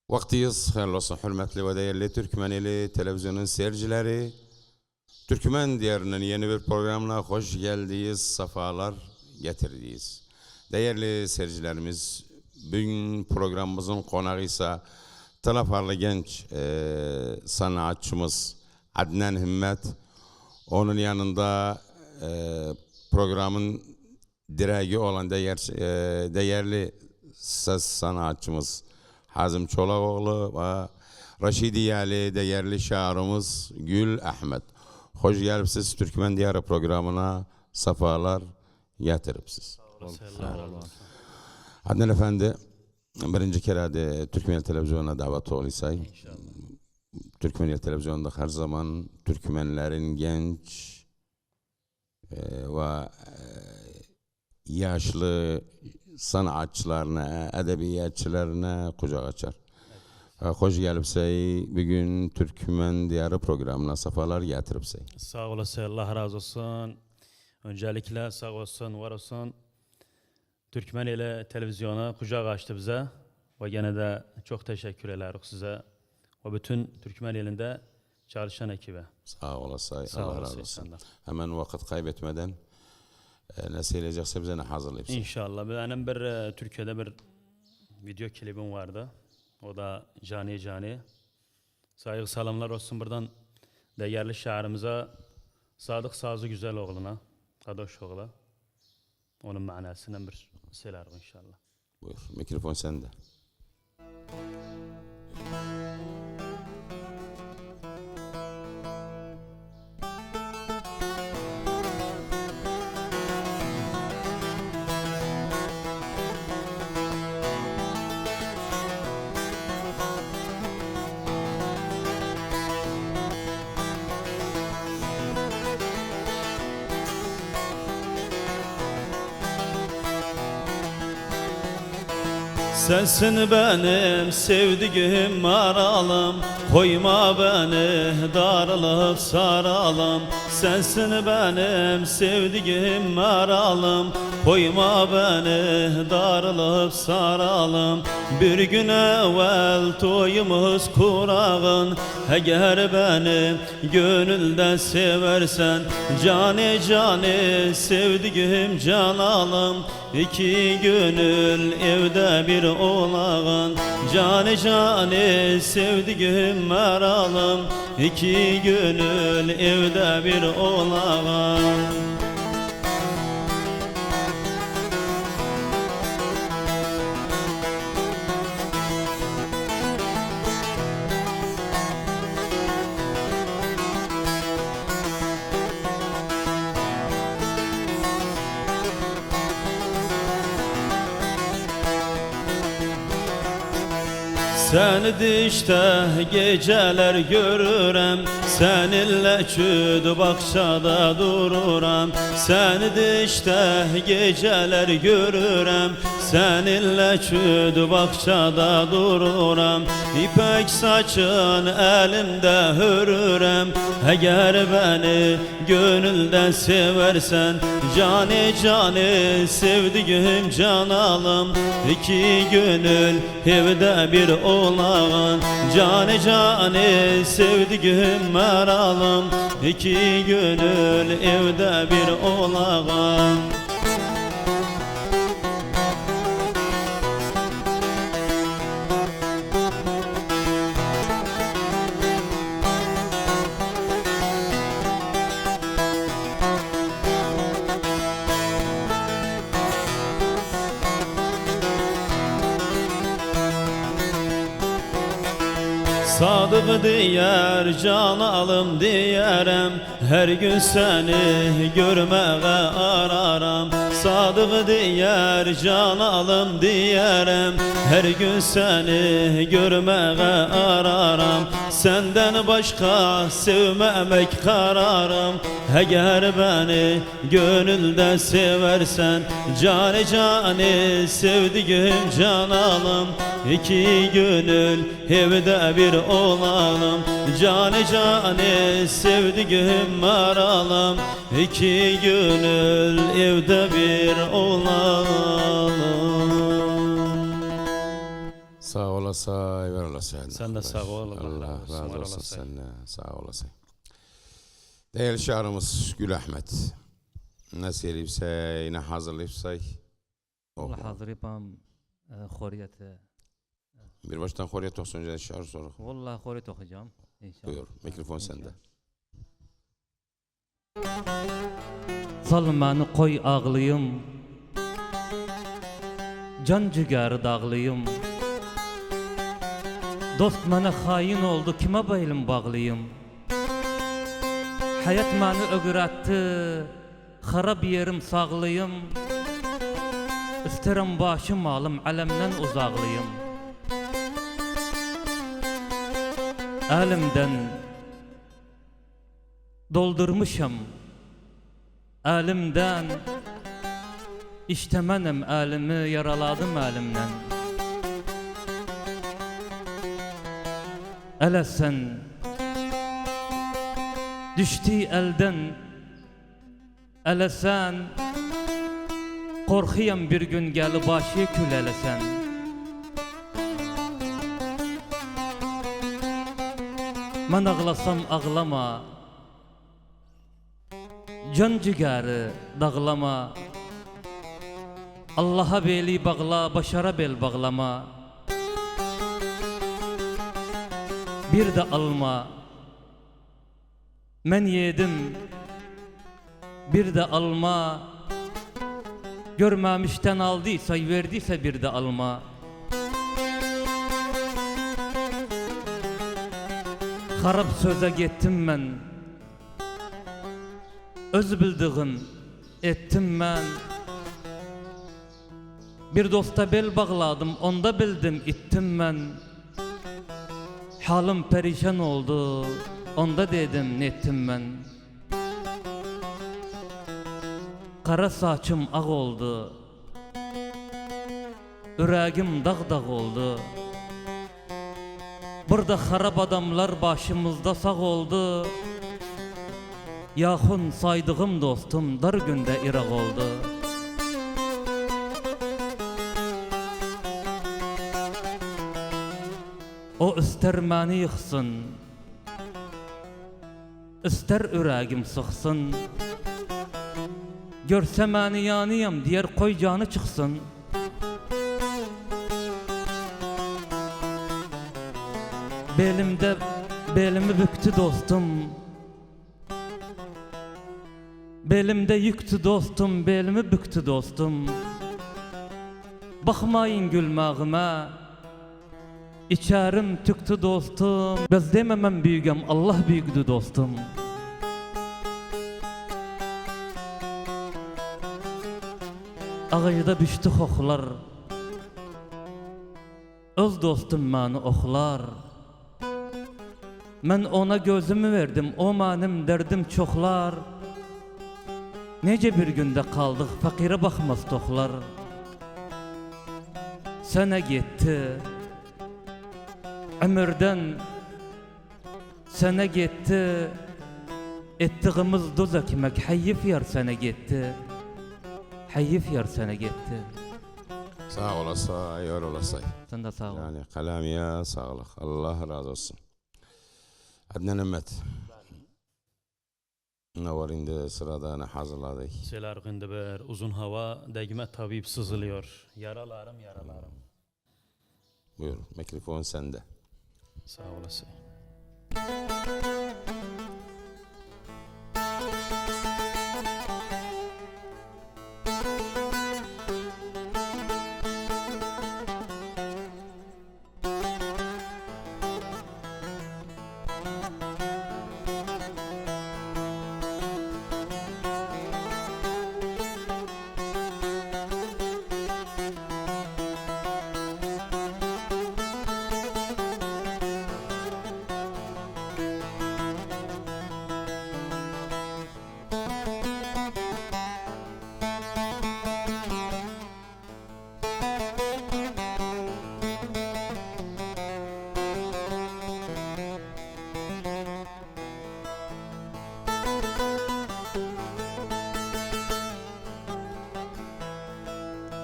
Vaktiniz hayırlı olsun hürmetli ve değerli Türkmeneli televizyonun seyircileri. Türkmen diyarının yeni bir programına hoş geldiniz, safalar getirdiniz. Değerli seyircilerimiz, bugün programımızın konağı ise Talafarlı genç sanatçımız Adnan Himmet. Onun yanında programın direği olan değerli ses sanatçımız Hazım Çolakoğlu ve Raşidiyeli değerli şairimiz Gül Ahmet. Hoş gelipsiz Türkmen Diyarı programına safalar getiripsiz. Adnan Efendi birinci kere de Türkmen televizyonuna davet oluysa. Türkmen televizyonunda her zaman Türkmenlerin genç ve yaşlı sanatçılarına, edebiyatçılarına kucak açar. Hoş gelipsey, bugün Türkmen Diyarı programına safalar getiripsey. Sağ olasın, Allah razı olsun. Öncelikle sağ olsun, var olsun. Türkmen ile televizyona kucak açtı bize. Ve gene de çok teşekkür ederiz size. Ve bütün Türkmen elinde çalışan ekibe. Sağ olasın, Allah razı olsun. Hemen vakit kaybetmeden ne söyleyecekse bize ne hazırlayıp. İnşallah. Benim bir Türkiye'de bir video klibim vardı. O da Cani Cani. Saygı selamlar olsun buradan değerli şairimize Sadık Sazı Güzeloğlu'na, Kadoşoğlu'na. Onun manasından bir söylerim inşallah. Buyur, mikrofon sende. Sensin benim sevdiğim maralım, koyma beni darılıp saralım. Sensin benim sevdiğim maralım, koyma beni darılıp saralım. Bir gün evvel toyumuz kurağın, eğer beni gönülden seversen, cani cani sevdiğim canalım. İki gönül evde bir olağın, cani cani sevdiğim meralım. İki gönül evde bir olağın. Seni dişte geceler görürem, seninle çüdü bahçada dururam. Seni dişte geceler görürem, seninle çüdü bahçada dururam. İpek saçın elimde hürürem, eğer beni gönülden seversen, cani cani sevdiğim canalım. İki gönül evde bir olağın, cani cani sevdiğim meralım. İki gönül evde bir olağın. Sadık diyer canalım diyerem, her gün seni görmeye araram. Sadık diyer canalım diyerem, her gün seni görmeye araram. Senden başka sevmemek kararım, eğer beni gönülden seversen, cani cani sevdiğim canalım. İki gönül evde bir olalım, cani cani sevdiğim maralım. İki gönül evde bir olalım. Sağ olasay, ver olasay. Sen de sağ ol. Allah razı var olsun olasay. senden. Sağ olasay. Değerli şairimiz Gül Ahmet. Ne söyleyipsey, ne hazırlayıpsay. والله حاضر يبقى خورية. Bir baştan Horiyet 90. şair soru. والله خورية okuyacağım inşallah. Buyur, mikrofon sende. Salmanı koy ağlayım, can ciğer dağlıyım. Dost bana hain oldu, kime bayılım bağlıyım. Hayat beni ögürattı, harap yerim sağlıyım. İsterim başım alım, alemden uzaklıyım. Elimden doldurmuşum, elimden iştemenim, elimi yaraladım elimden. Ele sen düştü elden, ele sen korkuyam bir gün gel başı kül ele sen. Ben ağlasam ağlama, can ciğeri dağlama. Allah'a beli bağla, başara bel bağlama. Bir de alma, men yedim. Bir de alma, görmemişten aldıysa, verdiyse bir de alma. Harap söze gittim ben, öz bildiğin ettim ben. Bir dosta bel bağladım, onda bildim ittim ben. Halim perişan oldu, onda dedim nettim ben. Kara saçım ağ oldu, yüreğim dağ dağ oldu. Burada harap adamlar başımızda sağ oldu. Yakın saydığım dostum dar günde irak oldu. O ister beni yıksın, ister yüreğim sıksın. Görse beni yanıyam diğer koy canı çıksın. Belimde belimi büktü dostum, belimde yüktü dostum, belimi büktü dostum. Bakmayın gülmağıma, içerim tüktü dostum. Biz dememem büyügem, Allah büyüktü dostum. Ağacda düştü koklar, öz dostum beni oklar. Ben ona gözümü verdim, o benim derdim çoklar. Nece bir günde kaldık, fakire bakmaz toklar. Sene gitti, ömürden sene gitti. Ettiğimiz doz ekmek, hayyif yar sene gitti. Hayyif yar sene gitti. Sağ olasay, ver olasay. Sen de sağ ol. Yani kalamiye sağlık. Allah razı olsun. Adnan Mehmet. Ne var indi sırada, ne hazırladık? Selargında bir uzun hava, degme tabip sızılıyor. Yaralarım. Buyur, mikrofon sende. Sağ olasın.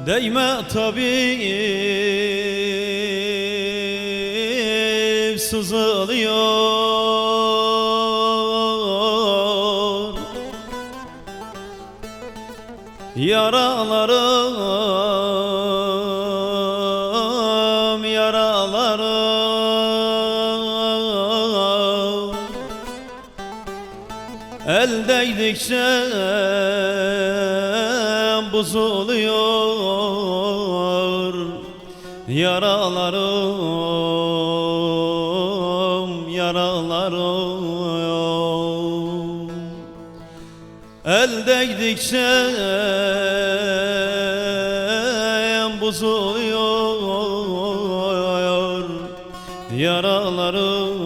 Değme tabii sızılıyor yaralarım, yaralarım. El değdikçe bozuluyor yaralarım, yaralarım. El değdikçe bozuluyor yaralarım,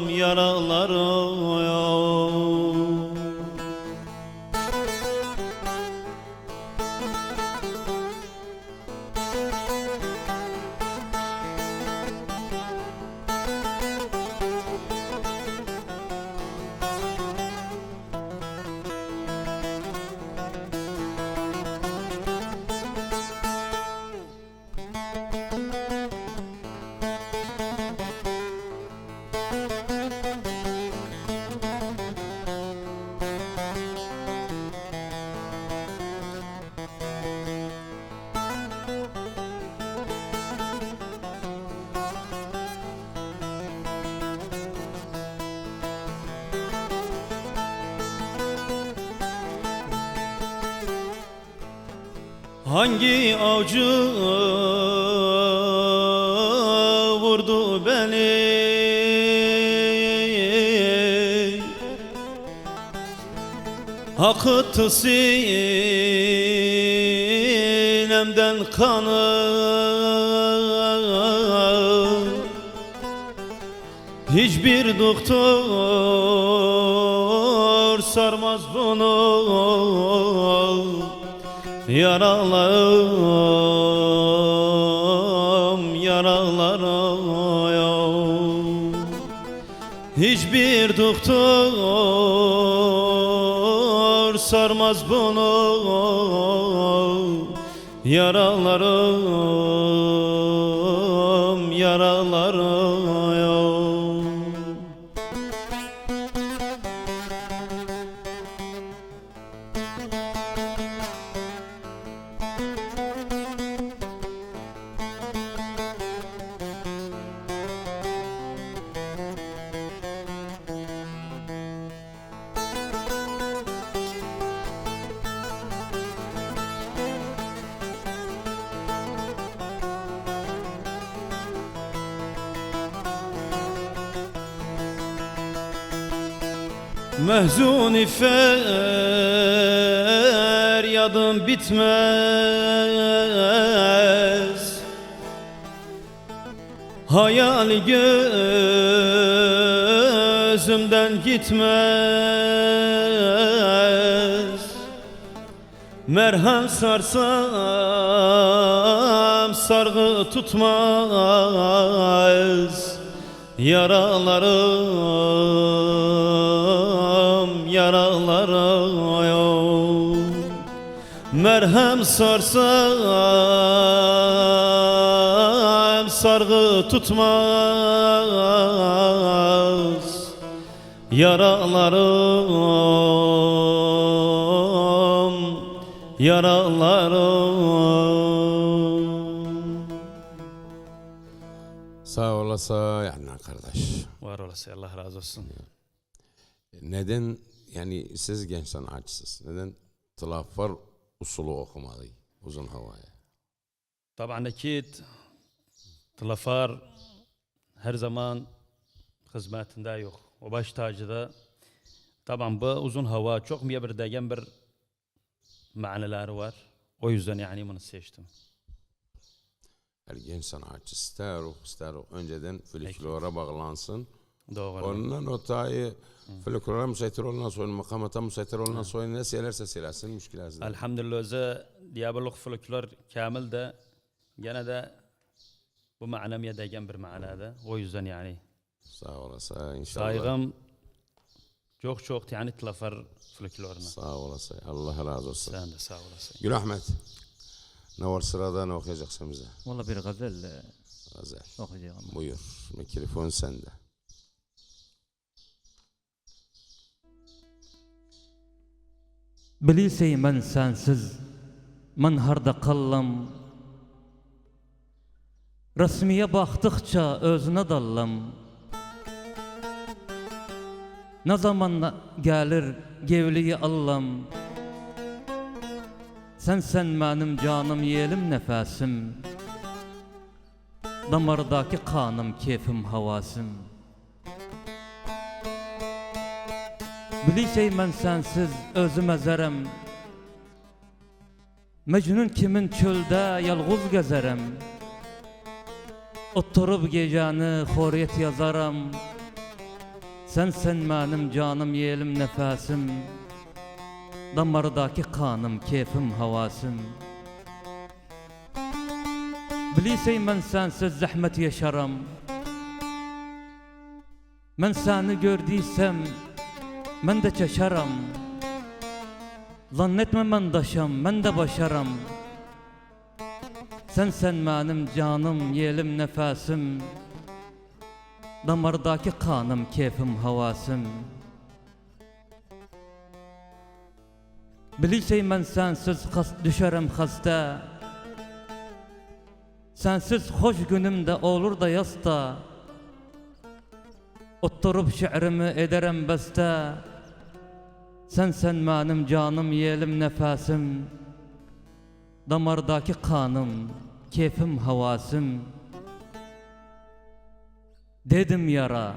yaralarım. Hangi avcı vurdu beni? Akıttı sinemden kanı. Hiçbir doktor sarmaz bunu. Yaralarım, yaralarım. Hiçbir doktor sarmaz bunu. Yaralarım, yaralarım. Mehzun feryadım bitmez. Hayali gözümden gitmez. Merhem sarsam sargı tutmaz. Yaralarım, yaralarım. Merhem sarsam sargı tutmaz. Yaralarım, yaralarım. Sağ olasa yani kardeş. Var olasın, Allah razı olsun. Neden yani siz genç sanatçısınız? Neden tılaffar usulü okumalı uzun havaya? Tabii akid tlafar her zaman hizmetinde yok. O baş tacıda tabii bu uzun hava çok mu bir degen bir manaları var. O yüzden yani bunu seçtim. Her genç sanatçı ister önceden folklora bağlansın. Doğru. Ondan otayı folklora müsaitir olunan soyun, makamata müsaitir olunan soyun ne söylerse söylesin müşkilası. Elhamdülillah öze diyaboluk folklor kamil de gene de bu manamya degen bir manada. O yüzden yani. Sağ olasa inşallah. Saygım çok yani tlafar folkloruna. Sağ olasa. Allah razı olsun. Sen de sağ olasın. Gül Ahmet. Ne var sırada ne okuyacaksın bize? Valla bir gazel Güzel. Okuyacağım. Buyur. Mikrofon sende. Bilisey men sensiz, men harda kallam. Rasmiye baktıkça özüne dallam. Ne zaman gelir gevliyi allam. Sen benim canım, yelim, nefesim. Damardaki kanım, keyfim, havasım. Bilisey men sensiz özüm ezerem. Mecnun kimin çölde yalğız gezerem. Oturup geceni horiyet yazaram. Sen benim canım, yelim, nefesim. Damardaki kanım, keyfim, havasım. Bilisey men sensiz zahmet yaşaram. Men seni gördüysem men de çeşeram. Zannetme men daşam, men de başaram. Sen benim canım, yelim, nefesim. Damardaki kanım, keyfim, havasım. Bilisey men sensiz düşerem hasta. Sensiz hoş günümde olur da yasta. Oturup şiirimi ederem beste. Sen benim canım, yelim, nefesim. Damardaki kanım, keyfim, havasım. Dedim yara,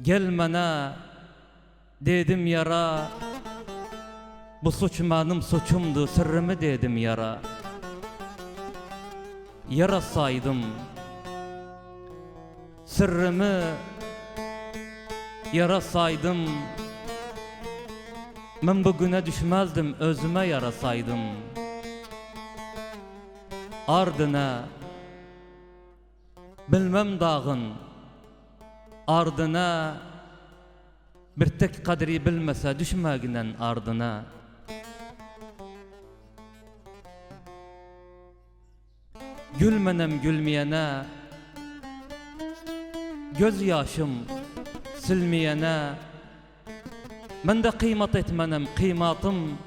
gelmene. Dedim yara, bu suç benim suçumdu, sırrımı dedim yara. Yara saydım, sırrımı yara saydım. Ben bugüne düşmezdim, özüme yara saydım. Ardına bilmem dağın, ardına bir tek kadri bilmese düşmeginen ardına. Gülmenem gülmeyene, göz yaşım silmeyene. Ben de kıymet etmenem, kıymatım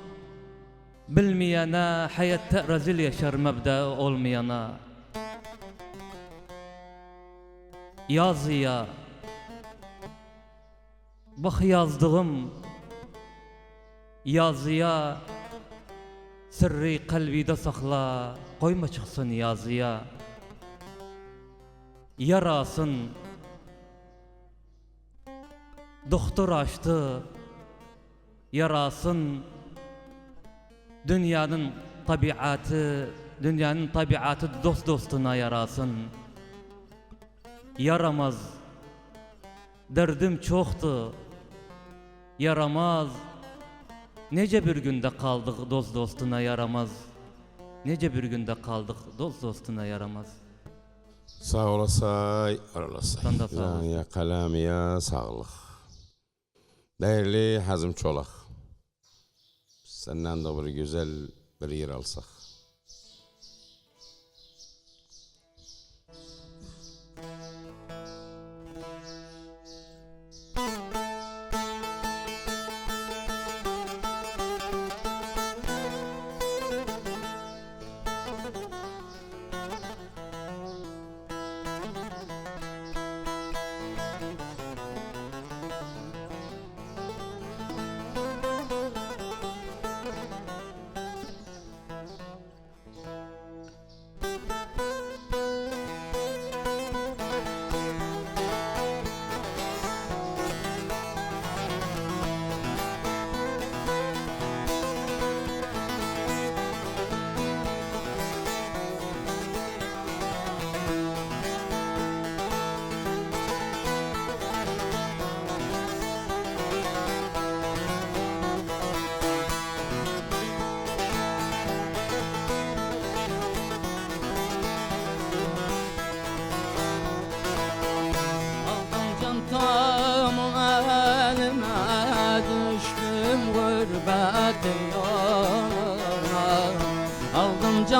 bilmeyene. Hayatta rezil yaşar mebda olmayana. Yazıya bak, yazdığım yazıya. Sırrı kalbide sakla, koyma çıksın yazıya. Yarasın doktor açtı, yarasın dünyanın tabiatı dost dostuna yarasın. Yaramaz, derdim çoktu, yaramaz. Nece bir günde kaldık dost dostuna yaramaz. Nece bir günde kaldık dost dostuna yaramaz. Sağ olasay, olasay. Sen de sağ olasın. Ya kalamiye sağlık. Değerli Hazım Çolak, senden de bir güzel bir yer alsak.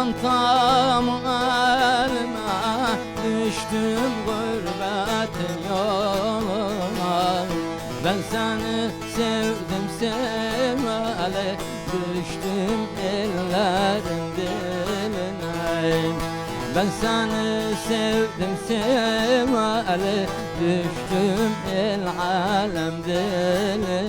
cantam elime, düştüm gurbetin yoluna. Ben seni sevdim sevmeli, düştüm ellerin diline. Ben seni sevdim sevmeli, düştüm el alem diline.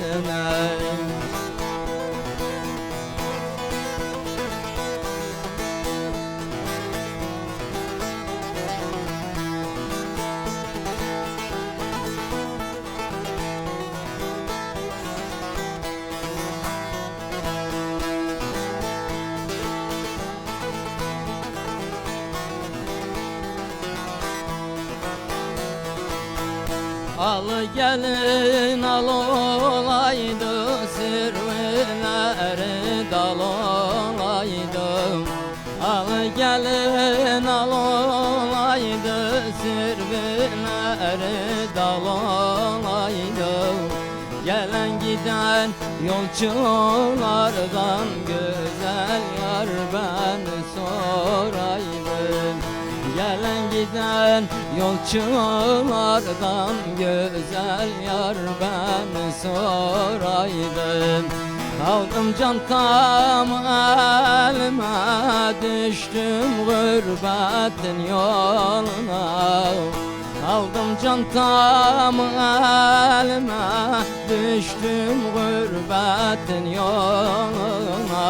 Al gelin al olaydı, sirveleri dal olaydı. Al gelin al olaydı, sirveleri dal olaydı. Gelen giden yolculardan güzel yar beni soraydı. Gelen giden yolculardan güzel yar beni soraydı. Aldım cantam elime, düştüm gurbetin yoluna. Aldım cantam elime, düştüm gurbetin yoluna.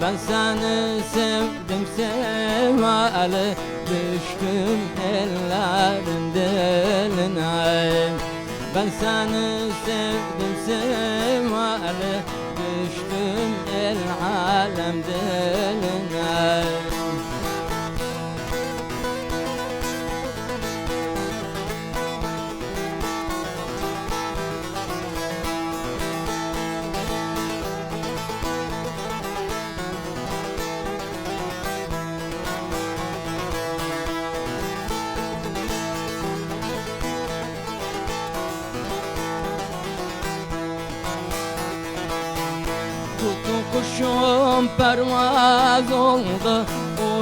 Ben seni sevdim sevmeli, düştüm ellerin diline. Ben seni sevdim sevmeli, düştüm el alem diline. Kuşum pervaz oldu,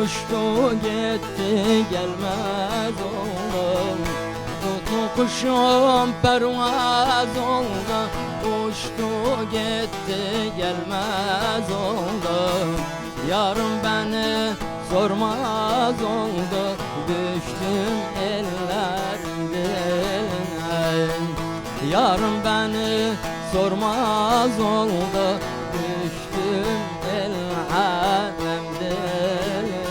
uçtu gitti gelmez oldu. Kuşum pervaz oldu, uçtu gitti gelmez oldu. Yarın beni sormaz oldu, düştüm ellerin diline. Yarın beni sormaz oldu, düştüm el alem diline.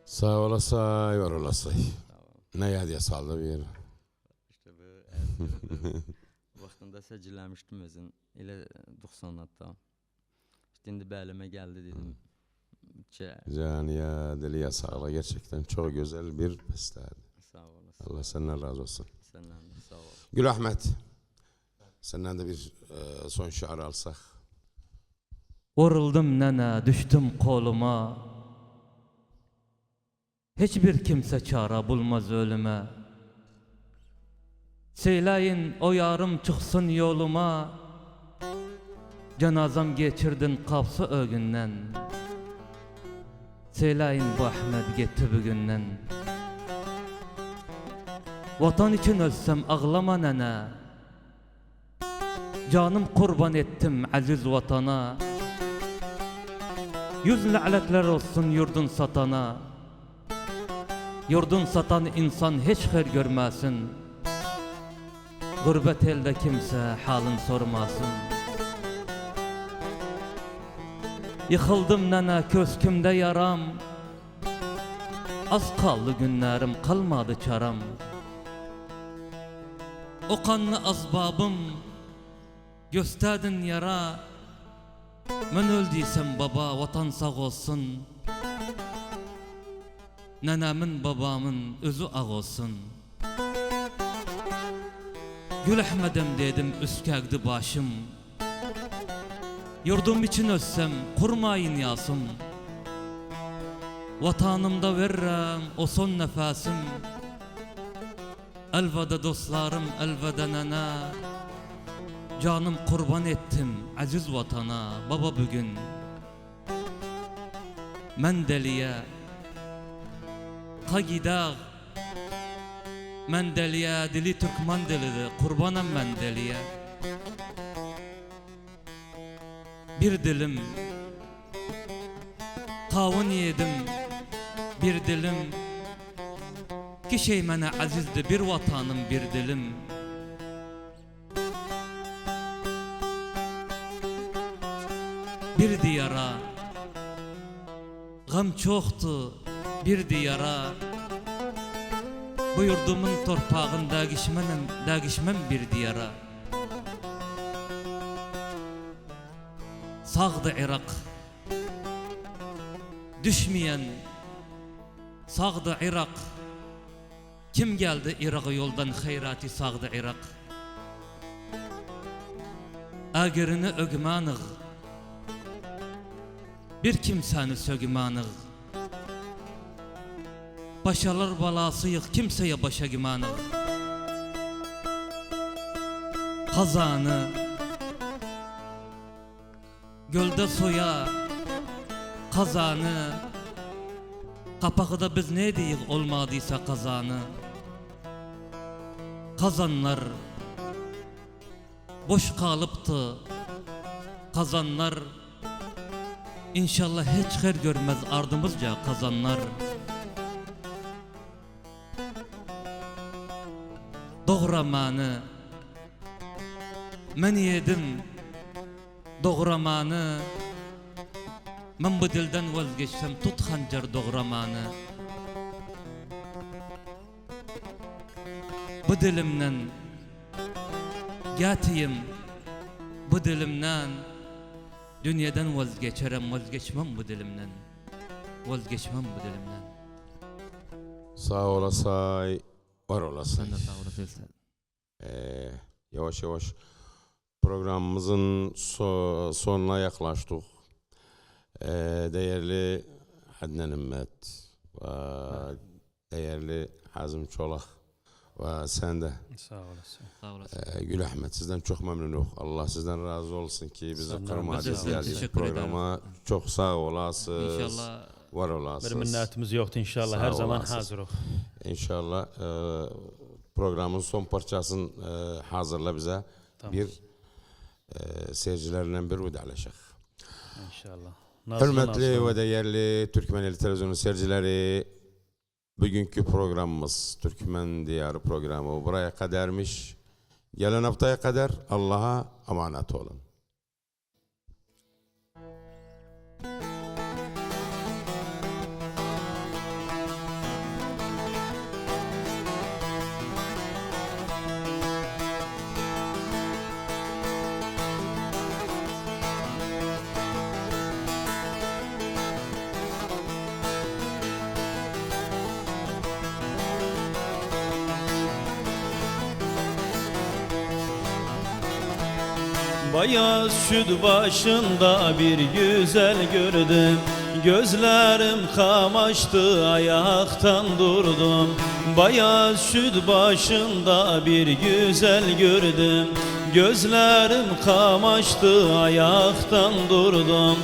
Sağ olasa, yor olasa. Ne yadiye saldı bir. İşte bu vaxtında səcilləmişdim özün, elə 90'larda. İşte indi bəlime geldi dedim. Caniye, diliye sağla, gerçekten çok güzel bir besteydi. Sağ olasın. Allah senden razı olsun. Senden de sağ ol. Gül Ahmet, senden de bir son şiir alsak. Vuruldum nene, düştüm koluma. Hiçbir kimse çare bulmaz ölüme. Söyleyin o yarım çıksın yoluma. Cenazam geçirdin kapsı ögünden. Söyleyin bu Ahmet gitti bugünden. Vatan için ölsem ağlama nene. Canım kurban ettim aziz vatana. Yüz lanetler olsun yurdun satana. Yurdun satan insan hiç hayır görmesin. Gurbet elde kimse halın sormasın. Yıkıldım nene köskümde yaram. Az kaldı günlerim, kalmadı çaram. O kanlı azbabım gösterdin yara. Ben öldüysem baba vatan sağ olsun. Nenemin babamın özü ağ olsun. Gül Ahmet'im dedim üskegdi başım. Yurdum için ölsem kurmayın yasım. Vatanımda veririm o son nefesim. Elveda dostlarım, elveda nene. Canım kurban ettim aziz vatana baba bugün. Men deliye Kagidağ Men deliye dili Türkmen dilidir kurbanım men deliye. Bir dilim kavun yedim bir dilim. Ki şey mene azizdi bir vatanım bir dilim. Bir diyara gam çoktu bir diyara. Bu yurdumun torpağında dagişmem bir diyara. Sağdı Irak düşmeyen sağdı Irak. Kim geldi Irak'a yoldan hayrati sağdı Irak. Agirini ögmanıg bir kimsəni sögümanıq. Başalar balasıyıq kimseye başa gümanıq. Kazanı gölde soya kazanı. Kapağı da biz ne deyik olmadıysa kazanı. Kazanlar boş kalıptı. Kazanlar İnşallah hiç her görmez ardımızca kazanlar. Doğramanı men yedim doğramanı. Men bu dilden vazgeçsem tut hancar doğramanı. Bu dilimden yatayım bu dilimden. Dünyadan vazgeçerem, vazgeçmem bu dilimden. Vazgeçmem bu dilimden. Sağ olasay, var olasay. Sen de sağ olasın. Yavaş yavaş programımızın sonuna yaklaştık. Değerli Adnan Ümmet ve değerli Hazım Çolak ve sen de Sağ olasın. Sağ olasın. Gül Ahmet sizden çok memnunum. Allah sizden razı olsun ki bizi Senden kırmadınız biz de geldiniz teşekkür programa. Çok sağ olasınız. İnşallah Var Bir olasınız. minnetimiz yoktu inşallah. Sağ Her zaman olasın. hazırıq. İnşallah programın son parçasını hazırla bize. Tamam. Bir seyircilerle bir vedaleşek. İnşallah. Hürmetli ve değerli Türkmeneli Televizyonu seyircileri, bugünkü programımız Türkmen Diyarı programı buraya kadarmış. Gelen haftaya kadar Allah'a emanet olun. Bayaz süt başında bir güzel gördüm. Gözlerim kamaştı, ayaktan durdum. Bayaz süt başında bir güzel gördüm. Gözlerim kamaştı, ayaktan durdum.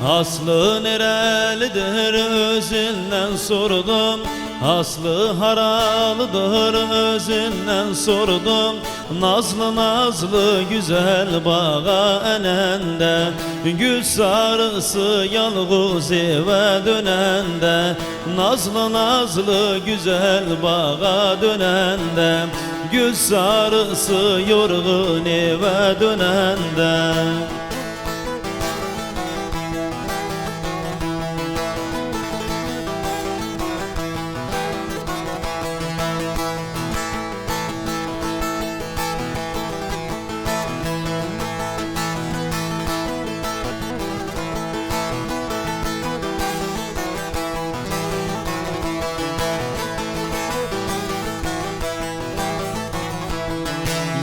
Aslı nerelidir özünden sordum. Aslı haralıdır özünden sordum. Nazlı nazlı güzel bağa enende, gül sarısı yalğız eve dönende. Nazlı nazlı güzel bağa dönende, gül sarısı yorgun eve dönende.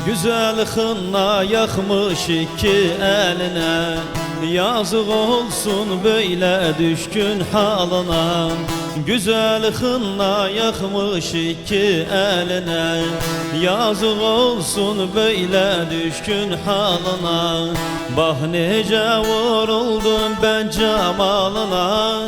Güzel hınna yakmış iki eline, yazık olsun böyle düşkün halına. Güzel hınna yakmış iki eline. Yazık olsun böyle düşkün halına. Bak nece vuruldum ben cemalına.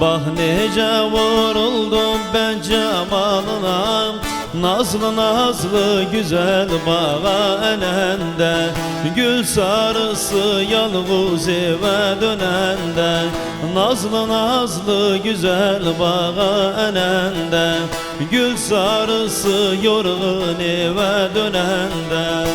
Bak nece vuruldum ben cemalına. Nazlı nazlı güzel bağa enende, gül sarısı yalnız eve dönende. Nazlı nazlı güzel bağa enende, gül sarısı yorgun eve dönende.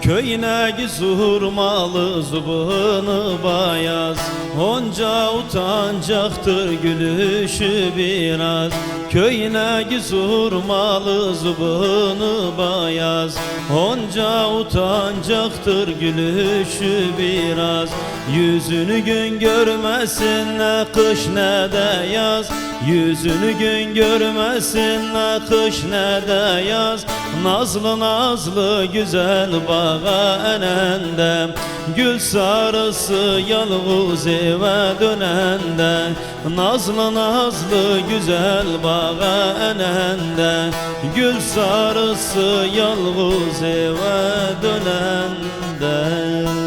Köyüne zurmalı zubunu bayaz, onca utancaktır gülüşü biraz. Köyüne zurmalı zubunu bayaz, onca utancaktır gülüşü biraz. Yüzünü gün görmesin ne kış ne de yaz. Yüzünü gün görmesin ne kış ne de yaz. Nazlı nazlı güzel bağa enende, gül sarısı yalnız eve dönende. Nazlı nazlı güzel bağa enende, gül sarısı yalnız eve dönende.